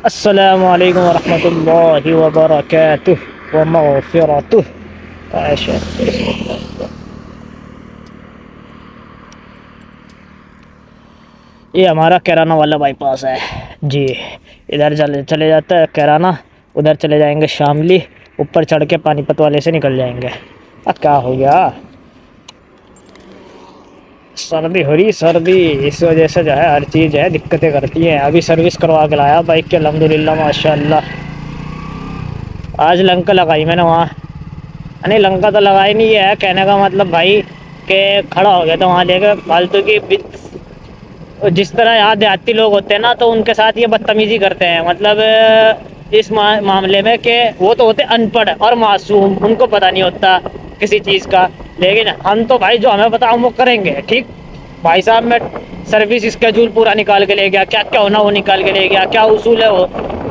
अस्सलामु अलैकुम वरहमतुल्लाहि वबरकातुह व मगफिरतुह। ये हमारा कैराना वाला बाईपास है जी। इधर चले चले जाता है कैराना, उधर चले जाएंगे शामली, ऊपर चढ़ के पानीपत वाले से निकल जाएंगे। क्या हो गया? सर्दी हो रही, सर्दी इस वजह से जो है हर चीज़ है दिक्कतें करती हैं। अभी सर्विस करवा के लाया बाइक के, अल्हम्दुलिल्लाह माशाल्लाह। आज लंका लगाई मैंने वहाँ। नहीं लंका तो लगाई नहीं है, कहने का मतलब भाई के खड़ा हो गया था वहाँ लेके फालतू की जिस तरह यहाँ देहाती लोग होते हैं ना, तो उनके साथ ये बदतमीजी करते हैं। मतलब इस मामले में कि वो तो होते अनपढ़ और मासूम, उनको पता नहीं होता किसी चीज़ का। लेकिन हम तो भाई जो हमें पता हम वो करेंगे। ठीक भाई साहब, मैं सर्विस स्केड्यूल पूरा निकाल के ले गया, क्या क्या होना वो निकाल के ले गया, क्या उसूल है वो।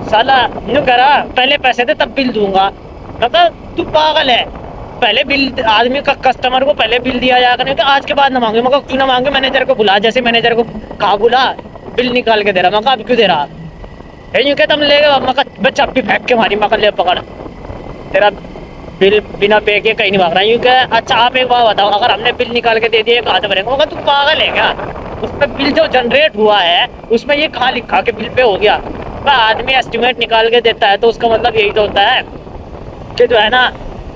साला यूँ करा, पहले पैसे दे तब बिल दूंगा। मतलब तू पागल है? पहले बिल आदमी का, कस्टमर को पहले बिल दिया जाएगा, नहीं तो आज के बाद ना मांगे। मगर क्यों ना मांगे? मैनेजर को बुला, जैसे मैनेजर को कहा बुला, बिल निकाल के दे रहा। मगर अब क्यों दे रहा? यूँ कहता हम ले गए, मगर चप्पी फेंक के मारी, मगर ले पकड़ तेरा बिल बिना पे के कहीं नहीं भाग रहा। यूँ कह अच्छा आप एक बात बताओ, अगर हमने बिल निकाल के दे दिया कहाँ से भरेंगे? मगर तू पागल है क्या? उसमें बिल जो जनरेट हुआ है उसमें ये कहाँ लिखा के बिल पे हो गया? आदमी एस्टिमेट निकाल के देता है तो उसका मतलब यही तो होता है कि जो है ना,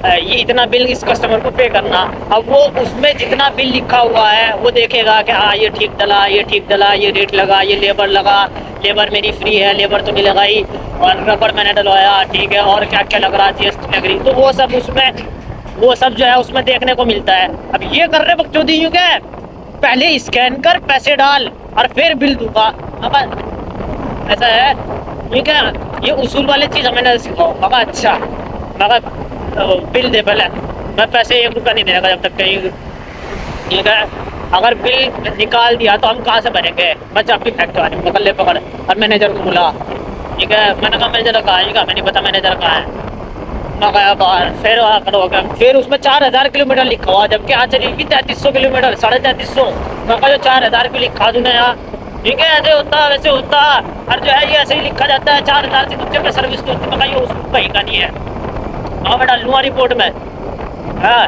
ये इतना बिल इस कस्टमर को पे करना। अब वो उसमें जितना बिल लिखा हुआ है वो देखेगा कि हाँ ये ठीक डला, ये ठीक डला, ये रेट लगा, ये लेबर लगा, लेबर मेरी फ्री है, लेबर तो नहीं लगाई, और रबड़ मैंने डलवाया, ठीक है, और क्या क्या लग रहा, जीएसटी लग रही, तो वो सब उसमें, वो सब जो है उसमें देखने को मिलता है। अब ये कर रहे बकचोदी यूँ क्या है, पहले स्कैन कर, पैसे डाल और फिर बिल दूंगा। अब ऐसा है ये क्या? ये उसूल वाली चीज़ हमें ना सिखाओ। मगर अच्छा, मगर बिल दे पहले, मैं पैसे 1 रुपया नहीं देने का जब तक कहीं। ठीक है, अगर बिल निकाल दिया तो हम कहाँ से भरेंगे? मैं चाबी फेंक के आ रही हूँ, ले पकड़। और मैनेजर को बुला। ठीक है, मैंने कहा मैनेजर कहाँ है? हमें नहीं पता मैनेजर कहाँ है। मैं गया बाहर, फिर वहाँ खड़ा हो गया, फिर उसमें 4000 किलोमीटर लिखा हुआ, जबकि आज चलेगी 3300 किलोमीटर, 3350। मैं कहा जो 4000 भी लिखा दूँ ना यार। ठीक है, ऐसे होता वैसे होता, और जो है ये ऐसे ही लिखा जाता है 4000 से नीचे में सर्विस तो होती। मैं ये उसको कहीं का नहीं है। हाँ मैं डाल लूँगा रिपोर्ट में। हाँ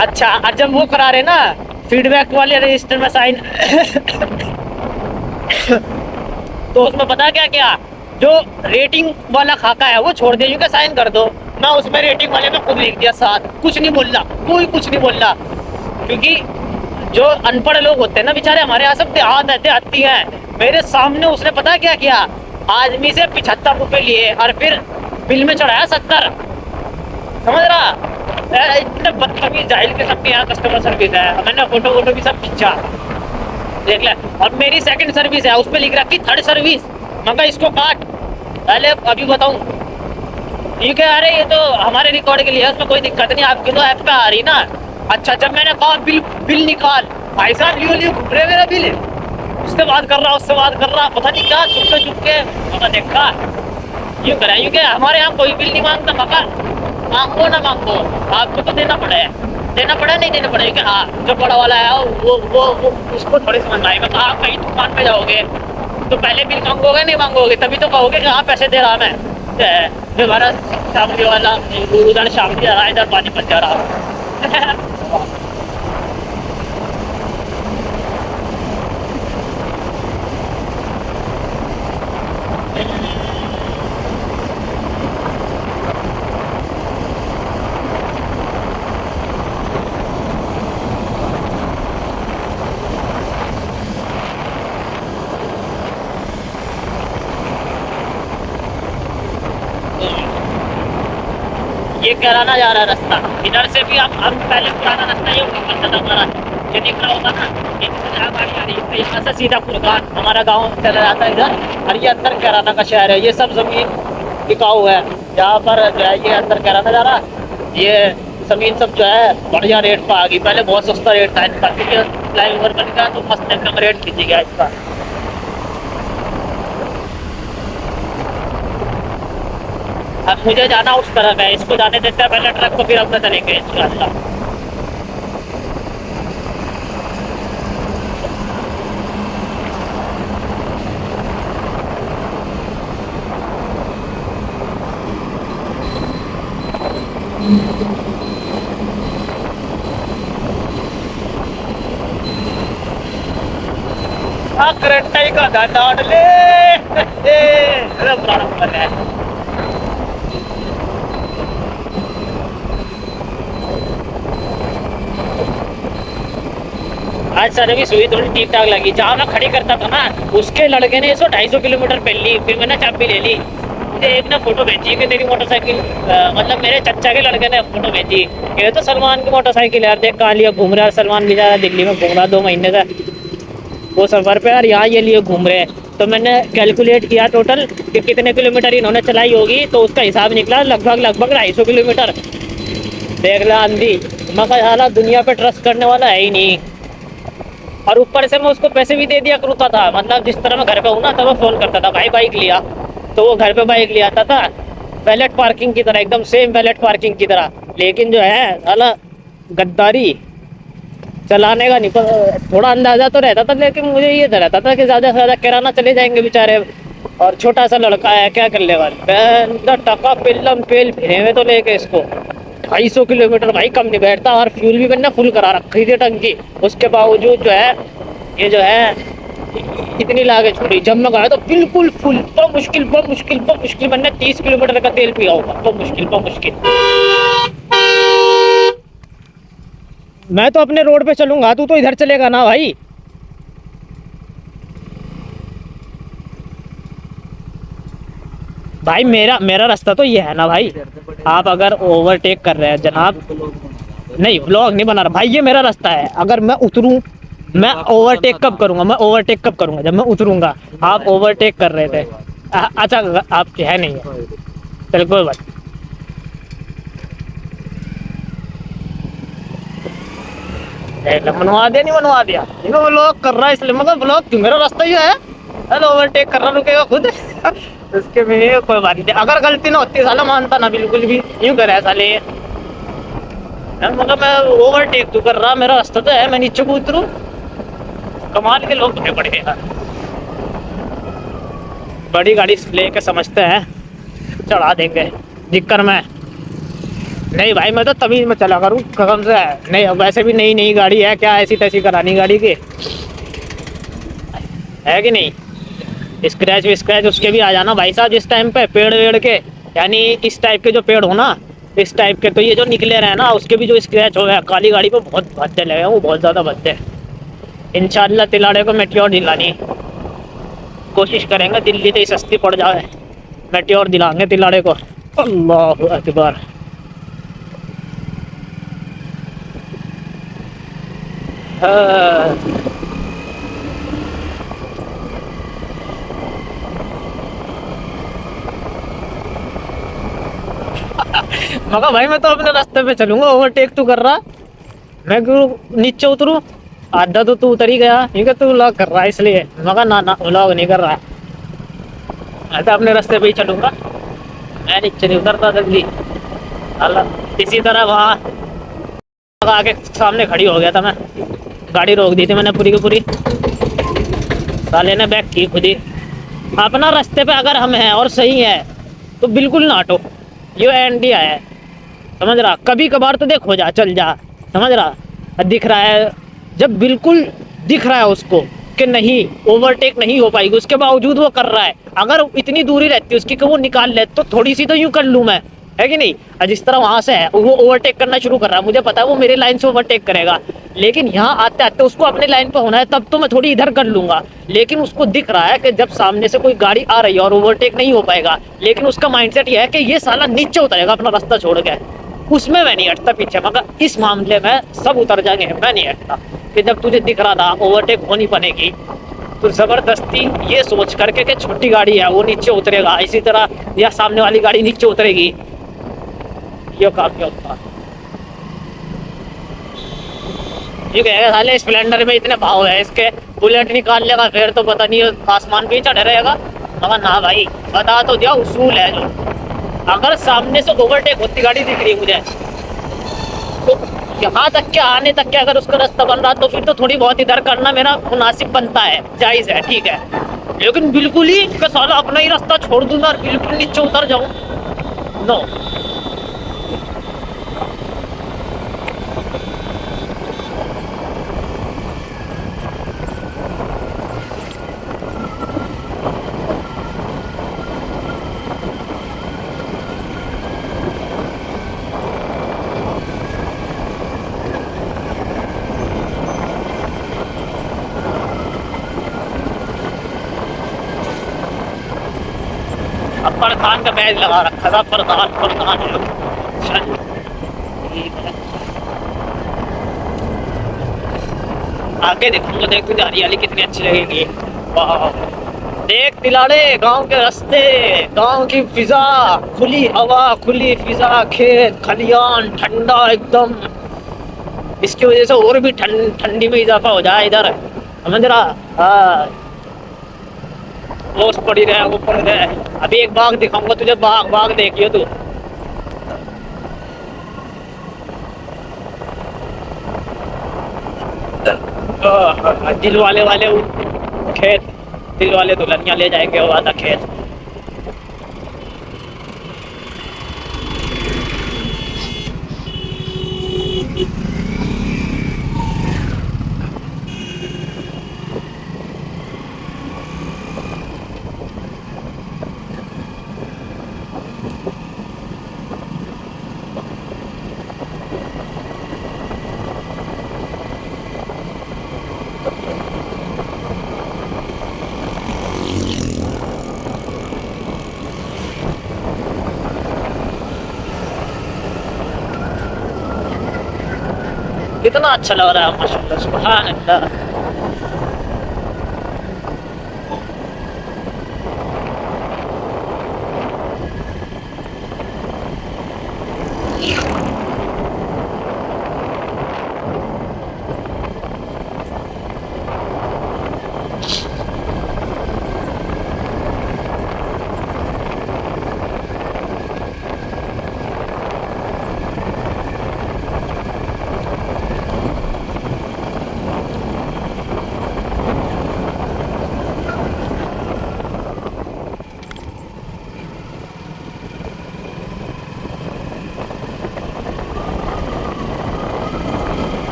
अच्छा, और जब वो करा रहे ना फीडबैक वाले रजिस्टर में साइन तो उसमें पता क्या क्या, जो रेटिंग वाला खाका है वो छोड़ दिया, क्योंकि साइन कर दो। मैं उसमें रेटिंग वाले में खुद लिख दिया साथ, कुछ नहीं बोल रहा, कोई कुछ नहीं बोल रहा। क्योंकि जो अनपढ़ लोग होते हैं ना बेचारे, हमारे यहाँ सब देहाती हैं। मेरे सामने उसने पता क्या किया, आदमी से 75 रुपये लिए और फिर बिल में चढ़ाया 70। समझ रहा? इतने बदतमीज जाहिल के सब यहाँ कस्टमर सर्विस है। मैंने फोटो वोटो भी सब खींचा, देख ले। और मेरी सेकंड सर्विस है, उस पर लिख रहा कि थर्ड सर्विस। मगर इसको काट, पहले अभी बताऊँ। ठीक है, अरे ये तो हमारे रिकॉर्ड के लिए है, उसमें कोई दिक्कत नहीं, आपकी तो ऐप पे आ रही ना। अच्छा, जब मैंने कहा बिल बिल निकाल, भाई साहब लियो घूम रहे मेरा बिल, उससे बात कर रहा, उससे बात कर रहा, पता नहीं क्या, चुपके मगर देखा यूँ करा। यूँ क्या हमारे यहाँ कोई बिल नहीं मांगता। मगर मांगो ना मांगो, आपको तो देना पड़े, नहीं देना पड़ेगा। हाँ जो बड़ा वाला है वो उसको थोड़ी समझ आएगा। कहा आप कहीं दुकान पे जाओगे तो पहले बिल मांगोगे, नहीं मांगोगे तभी तो कहोगे कि हाँ पैसे दे रहा मैं। जो हमारा सामने वाला उधर शामली जा रहा है, इधर पानीपत जा रहा ये कैराना जा रहा है रास्ता। इधर से भी हम पहले पुराना रास्ता ये पकड़ता था हमारा, ये दिख रहा होगा ना, गाड़ी आ रही है यहाँ से सीधा कुरगान हमारा गांव चला जाता है इधर। और ये अंदर कैराना का शहर है, ये सब जमीन बिकाऊ है यहाँ पर जो है। ये अंदर कैराना जा रहा, ये जमीन सब जो है बढ़िया रेट पर आ गई। पहले बहुत सस्ता रेट था इनका, क्योंकि फ्लाई ओवर बन गया तो मस्त एकदम रेट खींची गया इसका। अब मुझे जाना उस तरफ है, इसको जाने देते हैं पहले ट्रक को, फिर अपने चलेंगे इंशाल्लाह। हाँ करंटाई का धंधा ले अरे बड़ा है। आज सर्विस हुई थोड़ी ठीक ठाक लगी। जहाँ मैं खड़ी करता था ना उसके लड़के ने 100-250 किलोमीटर पहन ली। फिर मैंने चाबी ले ली। मुझे एक ने फोटो भेजी कि तेरी मोटरसाइकिल मतलब मेरे चचा के लड़के ने फोटो भेजी। ये तो सलमान की मोटरसाइकिल यार, देख कहाँ लिया घूम रहा है। सलमान भी जा रहा है दिल्ली में, घूम रहा 2 महीने से वो सफर पे, यार यहाँ ये लिए घूम रहे हैं। तो मैंने कैलकुलेट किया टोटल कि कितने किलोमीटर इन्होंने चलाई होगी, तो उसका हिसाब निकला लगभग लगभग 250 किलोमीटर। देख ला आंधी। मैं कहा साला दुनिया पे ट्रस्ट करने वाला है ही नहीं। और ऊपर से मैं उसको पैसे भी दे दिया करता था। मतलब जिस तरह मैं घर पे हूँ ना तब मैं फ़ोन करता था भाई बाइक लिया, तो वो घर पे बाइक ले आता था वैलेट पार्किंग की तरह, एकदम सेम वैलेट पार्किंग की तरह। लेकिन जो है साला गद्दारी चलाने का नहीं थोड़ा अंदाजा तो रहता था, लेकिन मुझे ये तो रहता था कि ज़्यादा से ज़्यादा किराना चले जाएंगे बेचारे। और छोटा सा लड़का है क्या कर लेगा, टका पिल्लम पेल फिरे में तो लेके इसको 250 किलोमीटर भाई कम नहीं बैठता। और फ्यूल भी मैंने फुल करा रखी थी टंकी, उसके बावजूद जो है ये जो है इतनी लागे छोड़ी। जब मैं गया तो बिल्कुल फुल, बहुत मुश्किल मैंने 30 किलोमीटर का तेल पिया होगा, बहुत मुश्किल। मैं तो अपने रोड पे चलूंगा, तू तो इधर चलेगा ना भाई। भाई मेरा मेरा रास्ता तो ये है ना भाई। आप अगर ओवरटेक कर रहे हैं जनाब, नहीं ब्लॉग नहीं बना रहा भाई, ये मेरा रास्ता है। अगर मैं उतरूं, मैं ओवरटेक कब करूंगा, मैं ओवरटेक कब करूंगा जब मैं उतरूंगा। आप ओवरटेक कर रहे थे। अच्छा आप है नहीं है, चल कोई बात। मनवा दिया नहीं मनवा दिया, ब्लॉक कर रहा है इसलिए, मगर ब्लॉक क्यों, मेरा रास्ता ही है। हेलो ओवरटेक कर रहा, रुकेगा खुद उसके में कोई बात नहीं। अगर गलती ना होती साला मानता ना बिल्कुल भी, यूं करे साले। मतलब मैं ओवरटेक तो कर रहा, मेरा रास्ता तो है, मैं नीचे को उतरूं। कमाल के लोग बड़े बड़े हैं, बड़ी गाड़ी लेके समझते हैं चढ़ा देंगे दिक्कत में। नहीं भाई मैं तो तमीज में चला करूँ कसम से। नहीं वैसे भी नई नई गाड़ी है, क्या ऐसी तैसी करानी गाड़ी की है कि नहीं। स्क्रैच विस्क्रैच उसके भी आ जाना भाई साहब इस टाइम पे, पेड़ वेड़ के, यानी इस टाइप के जो पेड़ हो ना, इस टाइप के, तो ये जो निकले रहे ना उसके भी जो स्क्रैच हो गया काली गाड़ी पे बहुत भद्दे लगे हैं, वो बहुत ज़्यादा भद्दे। इंशाल्लाह तिलाड़े को मेट्योर दिलानी कोशिश करेंगे, दिल्ली तो ही सस्ती पड़ जाए, मेट्योर दिलाएंगे तिलाड़े को। अल्लाह अकबर। हाँ। मगर भाई मैं तो अपने रास्ते पे चलूंगा, ओवरटेक तू कर रहा, मैं क्यों नीचे उतरूं। आधा तो तू उतर ही गया क्योंकि तू व्लॉग कर रहा है इसलिए, मगर ना ना व्लॉग नहीं कर रहा। मैं तो अपने रास्ते पे ही चलूंगा, मैं नीचे नहीं उतरता जल्दी। इसी तरह वहाँ आके सामने खड़ी हो गया था मैं, गाड़ी रोक दी थी मैंने पूरी की पूरी, साले ने बैक की खुद ही। अपना रास्ते पे अगर हम हैं और सही है तो बिल्कुल ना हटो, ये इंडिया है समझ रहा। कभी कभार तो देख हो जा चल जा, समझ रहा। दिख रहा है जब बिल्कुल दिख रहा है उसको कि नहीं ओवरटेक नहीं हो पाएगी, उसके बावजूद वो कर रहा है। अगर इतनी दूरी रहती है उसकी कि वो निकाल ले तो थोड़ी सी तो यूं कर लूँ मैं, है कि नहीं। और जिस तरह वहाँ से है वो ओवरटेक करना शुरू कर रहा है, मुझे पता है वो मेरे लाइन से ओवरटेक करेगा, लेकिन यहाँ आते आते उसको अपने लाइन पे होना है, तब तो मैं थोड़ी इधर कर लूँगा। लेकिन उसको दिख रहा है कि जब सामने से कोई गाड़ी आ रही है और ओवरटेक नहीं हो पाएगा, लेकिन उसका माइंडसेट ये है कि ये साला नीचे उतरेगा अपना रास्ता छोड़ के, उसमें मैं नहीं हटता पीछे। मगर इस मामले में सब उतर जाएंगे, मैं नहीं हटता। कि जब तुझे दिख रहा था ओवरटेक होनी पड़ेगी तो ज़बरदस्ती ये सोच करके कि छोटी गाड़ी है वो नीचे उतरेगा, इसी तरह या सामने वाली गाड़ी नीचे उतरेगी, ये काम नहीं होता। ये कहेगा साले स्प्लेंडर में इतने भाव है इसके, बुलेट निकाल लेगा फिर तो पता नहीं आसमान पे ही चढ़े रहेगा। मगर ना भाई, बता तो दिया उसूल है जो, अगर सामने से ओवरटेक होती गाड़ी दिख रही है मुझे तो यहाँ तक के आने तक के अगर उसका रास्ता बन रहा तो फिर तो थोड़ी बहुत इधर करना मेरा मुनासिब बनता है, जायज़ है, ठीक है। लेकिन बिल्कुल ही कि साला अपना ही रास्ता छोड़ दूंगा और बिल्कुल नीचे उतर जाऊँ, नो। अब फरहान का बैज लगा रखा था, फरहान फरहान है। चल ठीक है, आगे देखूंगा, देख तुझे हरियाली कितनी अच्छी लगेगी। वाह, देख तिलाड़े, गांव के रास्ते, गांव की फिजा, खुली हवा, खुली फिजा, खेत खलियान, ठंडा एकदम। इसकी वजह से और भी ठंडी में इजाफा हो जाए इधर, समझ रहा। हाँ, ओस पड़ी रहे, वो पड़ रहे। अभी एक बाग दिखाऊंगा तुझे, बाग बाग देखियो तू। दिल वाले वाले खेत, दिल वाले दुल्हनिया ले जाएंगे वो वाला खेत। कितना अच्छा लग रहा है, माशाल्लाह, सुभान अल्लाह।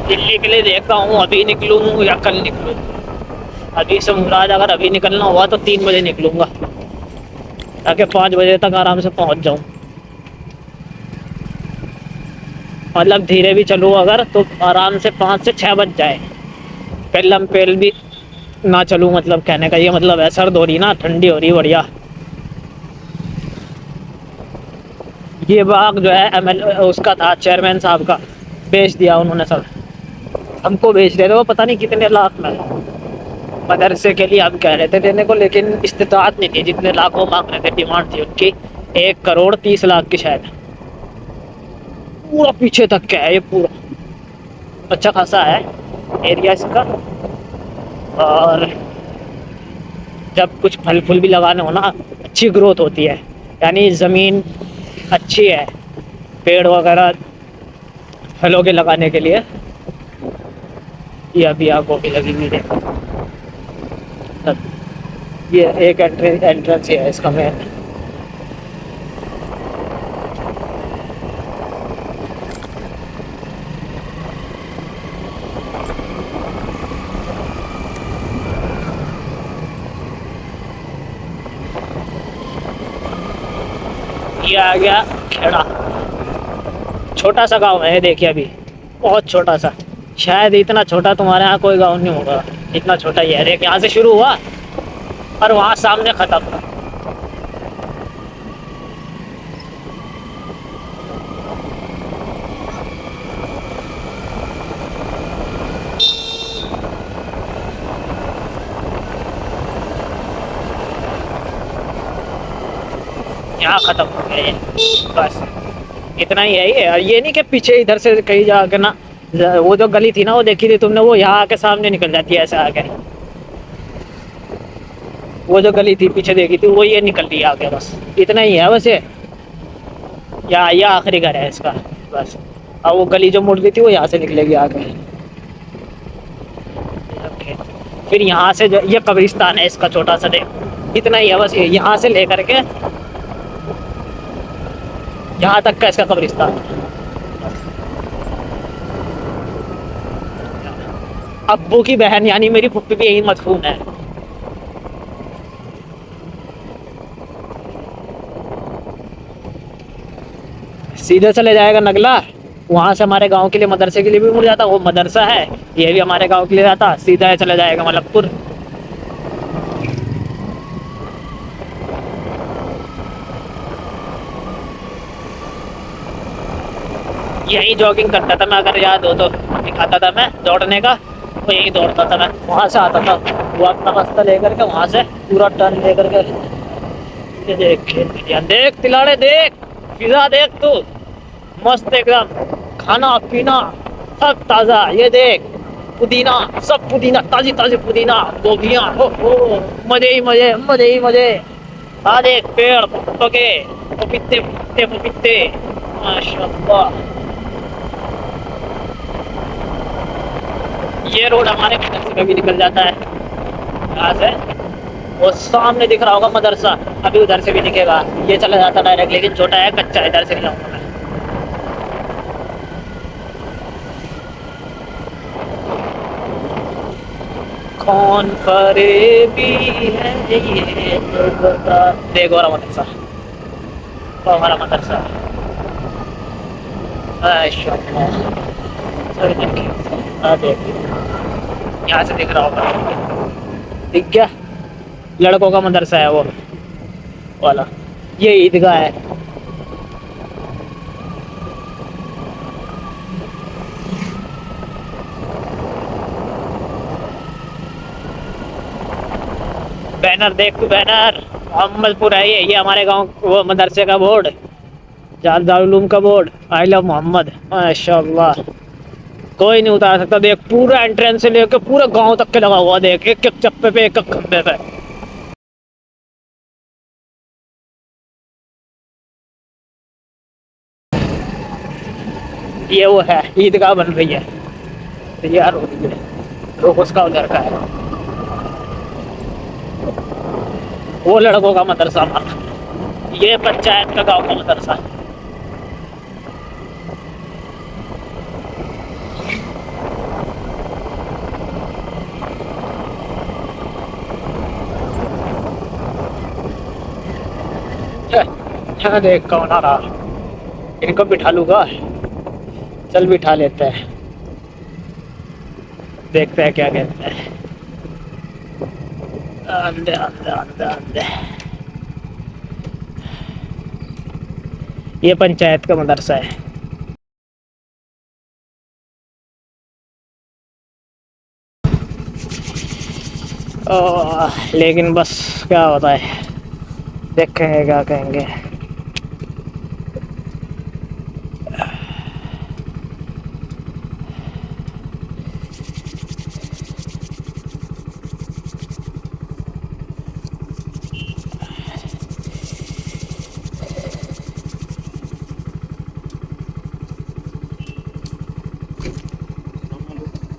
दिल्ली के लिए देख रहा हूँ, अभी निकलूँ या कल निकलूँ। अभी से मुराद अगर अभी निकलना हुआ तो 3 बजे निकलूँगा, ताकि 5 बजे तक आराम से पहुँच जाऊँ। मतलब धीरे भी चलूँ अगर तो आराम से 5 से 6 बज जाए। पेलम पेल भी ना चलूँ, मतलब कहने का ये मतलब है, सर्द हो रही ना, ठंडी हो रही बढ़िया। ये बाग जो है एमएल उसका था, चेयरमैन साहब का, बेच दिया उन्होंने सब। हमको बेच रहे थे वो पता नहीं कितने लाख में, मदरसे के लिए हम कह रहे थे देने को, लेकिन इस्तिताअत नहीं थी, जितने लाख वो मांग रहे थे, डिमांड थी उनकी 1 करोड़ 30 लाख की शायद। पूरा पीछे तक का है ये पूरा, अच्छा खासा है एरिया इसका। और जब कुछ फल फूल भी लगाने हो ना, अच्छी ग्रोथ होती है, यानी ज़मीन अच्छी है पेड़ वगैरह फलों के लगाने के लिए। ये अभी आगो भी लगी हुई है। ये एक एंट्रेंस है इसका मेन। ये आ गया खेड़ा, छोटा सा गांव है देखिए, अभी बहुत छोटा सा, शायद इतना छोटा तुम्हारे यहाँ कोई गांव नहीं होगा, इतना छोटा ही है। देख यहाँ से शुरू हुआ और वहाँ सामने ख़त्म। यहाँ ख़त्म हो गया ये, बस इतना ही है ये। और ये नहीं कि पीछे इधर से कहीं जाके ना, वो जो गली थी ना वो देखी थी तुमने, वो यहाँ आके सामने निकल जाती है ऐसे आके। वो जो गली थी पीछे देखी थी वो ये निकल रही है आगे, बस इतना ही है बस ये। ये आखिरी घर है इसका बस। और वो गली जो मुड़ रही थी वो यहाँ से निकलेगी आगे। फिर यहाँ से जो ये कब्रिस्तान है इसका छोटा सा, देख इतना ही है बस, ये यहाँ से लेकर के यहाँ तक का इसका कब्रिस्तान। अब्बू की बहन यानी मेरी फुप्पी भी यही मदफून है। सीधे चले जाएगा नगला, वहाँ से हमारे गांव के लिए मदरसे के लिए भी मुड़ जाता, वो मदरसा है, ये भी हमारे गांव के लिए जाता, सीधा चले जाएगा मलकपुर। यहीं जॉगिंग करता था मैं, अगर याद हो तो दिखाता था मैं दौड़ने का, तो यहीं दौड़ता था मैं, वहाँ से आता था वो अपना रास्ता लेकर के, वहाँ से पूरा टर्न लेकर के। ये देख देख तिलाड़े, देख फिजा, देख तू मस्त एकदम, खाना पीना सब ताज़ा, ये देख पुदीना, सब पुदीना, ताजी ताजी पुदीना, गोभियाँ, हो मजे ही मजे, मजे ही मजे। आ देख पेड़ पके, पपीते पपीते पपीते, माशाल्लाह। ये रोड हमारे मदरसे में भी निकल जाता है यहाँ से, वो सामने दिख रहा होगा मदरसा, अभी उधर से भी दिखेगा, ये चला जाता डायरेक्ट, लेकिन छोटा है कच्चा है, इधर से नहीं जाऊँगा मैं। कौन फरेबी है ये बता, देखो हमारा मदरसा, वो हमारा मदरसा, माशाल्लाह। देख यहाँ से दिख रहा होगा, दिख गया, लड़कों का मदरसा है वो वाला, ये ईदगाह है। बैनर देख तू, बैनर मोहम्मदपुर है, ये हमारे गांव वो मदरसे का बोर्ड, दारुल उलूम का बोर्ड, आई लव मोहम्मद, माशाल्लाह। कोई नहीं उतार सकता, देख पूरा एंट्रेंस से लेकर पूरा गांव तक के लगा हुआ, देख एक एक चप्पे पे, एक एक खंबे पे। ये वो है ईदगाह बन रही है, तैयार हो रही है, लोग उसका उधर का है, वो लड़कों का मदरसा हमारा, ये पंचायत का गांव का मदरसा। यहाँ देख कौन आ रहा, इनको बिठा लूंगा, चल बिठा लेते हैं, देखते हैं क्या कहते हैं। आंदे आंदे आंदे आंदे, ये पंचायत का मदरसा है। लेकिन बस क्या होता है, देखेंगे क्या कहेंगे।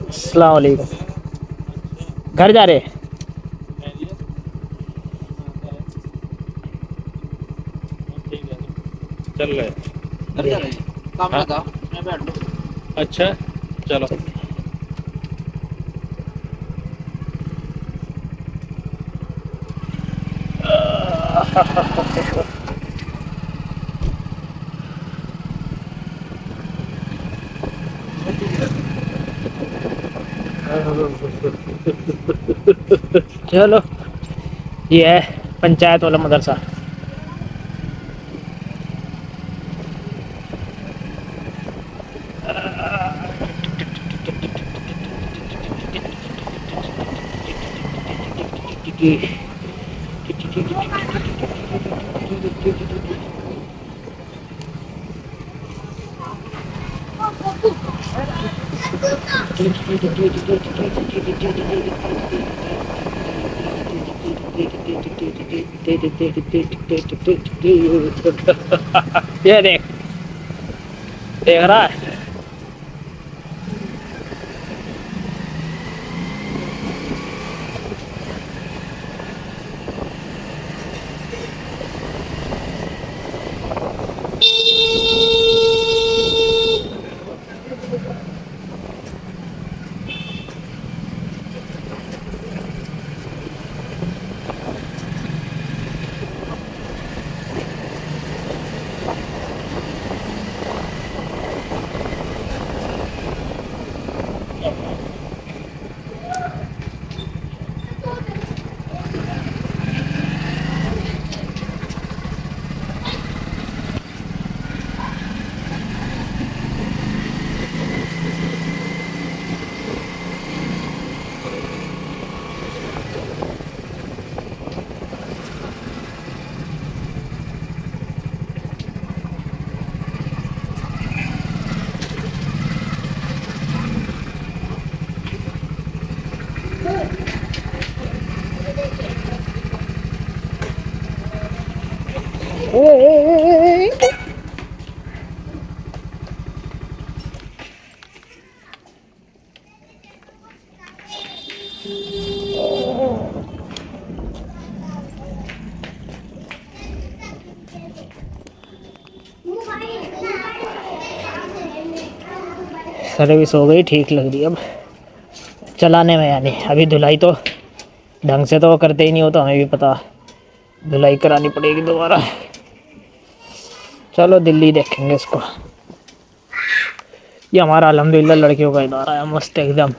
अस्सलाम वालेकुम, घर जा रहे? चल गए, घर जा रहे हैं, काम हाँ? लगा मैं बैठ लूँ। अच्छा चलो। चलो, ये है पंचायत वाला मदरसा। ये देख, देख रहा है, सर्विस हो गई, ठीक लग रही है अब चलाने में। यानी अभी धुलाई तो ढंग से तो वो करते ही नहीं हो, तो हमें भी पता, धुलाई करानी पड़ेगी दोबारा। चलो दिल्ली देखेंगे इसको। ये हमारा अल्हम्दुलिल्लाह लड़कियों का इदारा है, मस्त एकदम।